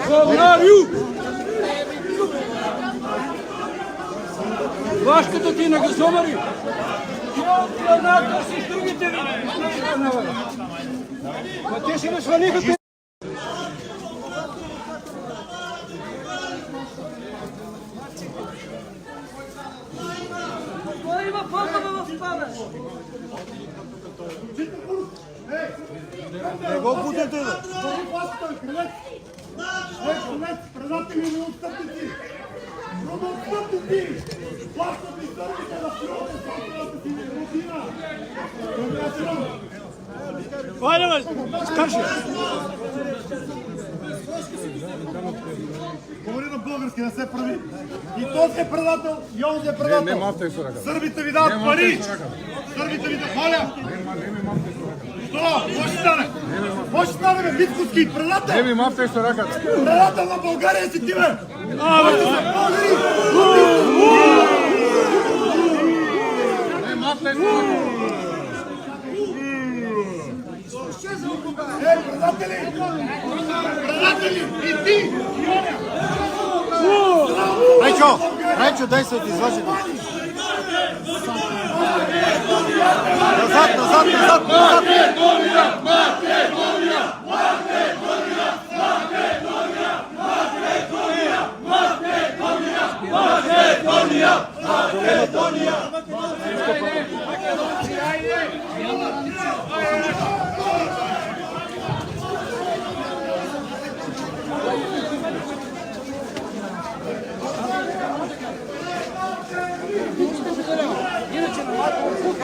Говнарю! Вашката ти на газомари! Тя отклада си с другите ви! Ма те си насвалиха те! Кой има пълна в това, бе? Не го будете, бе! Предатели не отстъпници! Не отстъпници! Плащат и сърбите на силата собствената си родина! Хайде, бе! Скажи! Говори на български, не се прави! И този е предател, и онзи е предател! Сърбите ви дават пари! Сърбите ви дават... Моля! Що? Какво ще стане? Какво ще стане, бе? Митковски предател! Не ми мавтай с ръката! Предател на България си ти, бе! Не мавтай с ръката! Предатели! Предатели! И ти! Райчо, дай се изважи. Назад!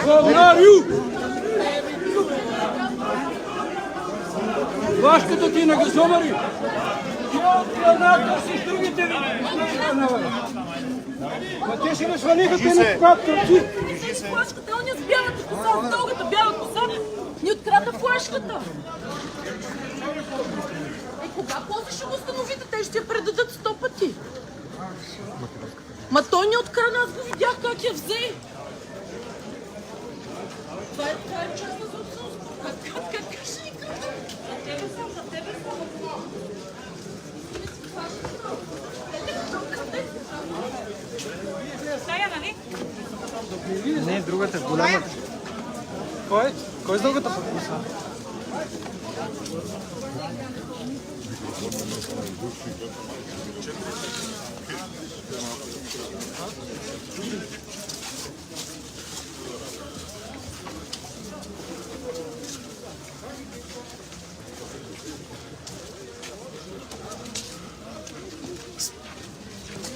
Говнарю! Вашката ти на газомари! Тя отклада си с другите ви! Ма те си насвалиха те на когато ти! Флашката, он с бялата коса, с дългата бяла коса, ни открада флашката. Кога после ще го установите? Те ще я предадат 100 пъти. Ма той ни открадна, аз го видях как я взе. Това е частна собственост. Как ще ни крада? За тебе само. Тая, нали? Не, другата, голямата. Кой с дългата подписа?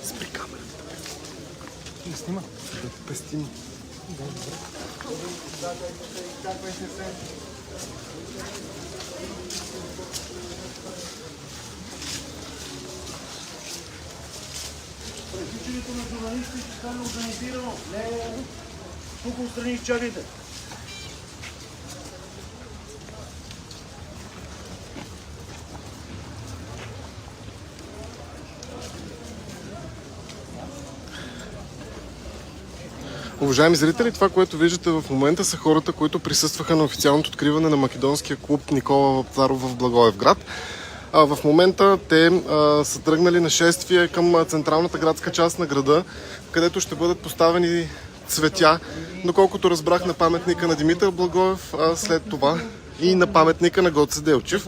Спри камерата. Не снима. Да пестим. Пресичането на журналисти ще стане организирано. Не, тук отстрани изчакайте. Уважаеми зрители, това, което виждате в момента, са хората, които присъстваха на официалното откриване на македонския клуб Никола Вапцаров в Благоевград. В момента те са тръгнали на шествие към централната градска част на града, където ще бъдат поставени цветя, доколкото разбрах, на паметника на Димитър Благоев, след това и на паметника на Гоце Делчев.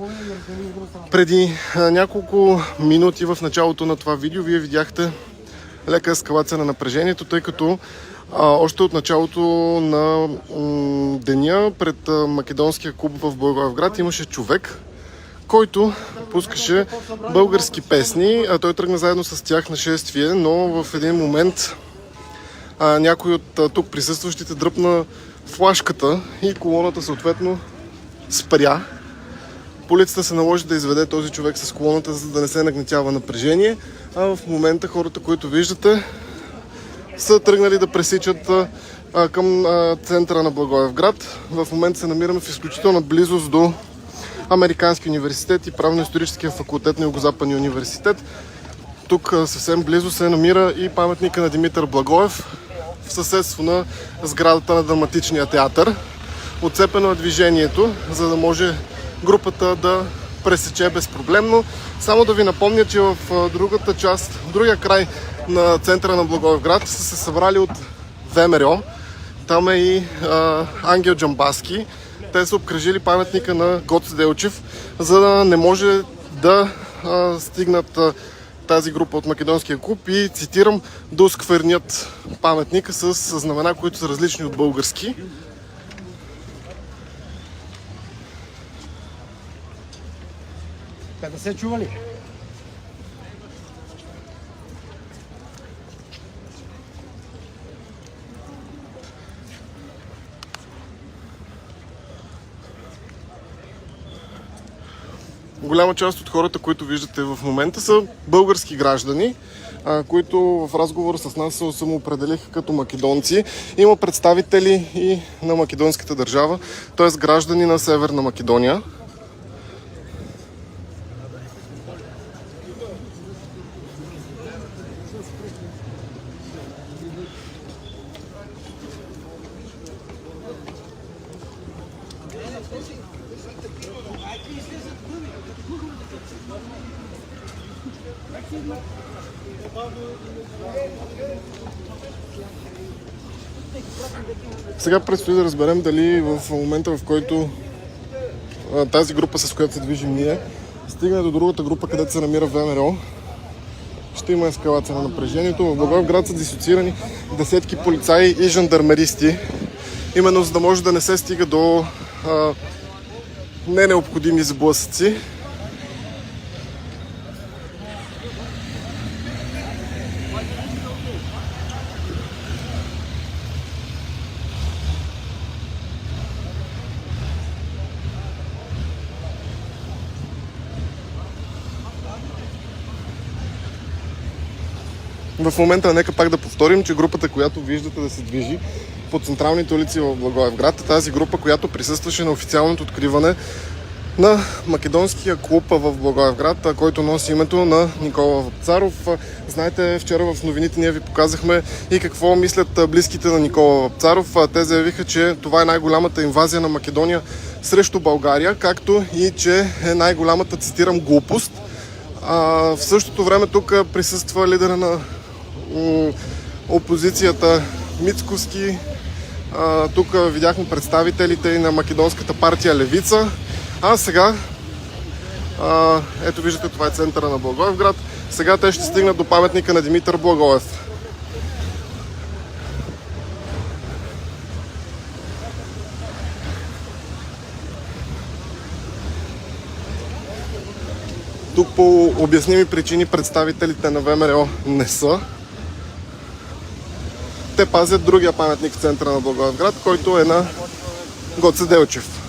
Преди няколко минути в началото на това видео вие видяхте лека ескалация на напрежението, тъй като още от началото на деня пред македонския клуб в Благоевград имаше човек, който пускаше български песни. Той тръгна заедно с тях на шествие, но в един момент някой от тук присъстващите дръпна флашката и колоната съответно спря. Полицията се наложи да изведе този човек с колоната, за да не се нагнетява напрежение. А в момента хората, които виждате, са тръгнали да пресичат към центъра на Благоевград. В момента се намираме в изключителна близост до Американски университет и Правно-историческия факултет на Югозападния университет. Тук съвсем близо се намира и паметника на Димитър Благоев в съседство на сградата на Драматичния театър. Отцепено е движението, за да може групата да пресече безпроблемно. Само да ви напомня, че в другата част, в другия край на центъра на Благоевград са се събрали от ВМРО. Там е и Ангел Джамбазки. Те са обкръжили паметника на Гоце Делчев, за да не може да стигнат тази група от македонския клуб и, цитирам, да осквернят паметника с знамена, които са различни от български. Къде се чували? Голяма част от хората, които виждате в момента, са български граждани, които в разговор с нас се самоопределиха като македонци. Има представители и на македонската държава, т.е. граждани на Северна Македония. Сега предстои да разберем дали в момента, в който тази група, с която се движим ние, стигне до другата група, където се намира ВМРО, ще има ескалация на напрежението. В Благоевград са дисоциирани десетки полицаи и жандармеристи, именно за да може да не се стига до ненеобходими сблъсъци. В момента нека пак да повторим, че групата, която виждате да се движи по централните улици в Благоевград, е тази група, която присъстваше на официалното откриване на македонския клуб в Благоевград, който носи името на Никола Вапцаров. Знаете, вчера в новините ние ви показахме и какво мислят близките на Никола Вапцаров. Те заявиха, че това е най-голямата инвазия на Македония срещу България, както и че е най-голямата, цитирам, глупост. В същото време тук присъства лидера на опозицията Мицкоски. Тук видяхме представителите и на македонската партия Левица. А сега, ето виждате, това е центъра на Благоевград. Сега те ще стигнат до паметника на Димитър Благоев. Тук по обясними причини представителите на ВМРО не са. Те пазят другия паметник в центъра на Благоевград, който е на Гоце Делчев.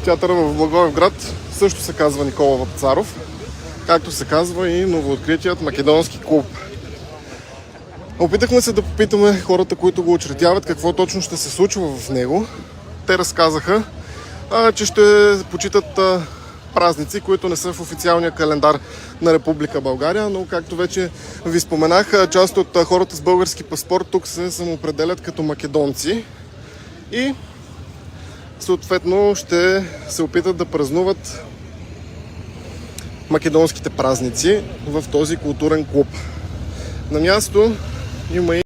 Театъра в Благоевград също се казва Никола Вапцаров, както се казва и новооткритият македонски клуб. Опитахме се да попитаме хората, които го учредяват, какво точно ще се случва в него. Те разказаха, че ще почитат празници, които не са в официалния календар на Република България, но както вече ви споменах, част от хората с български паспорт тук се самоопределят като македонци и съответно ще се опитат да празнуват македонските празници в този културен клуб. На място има и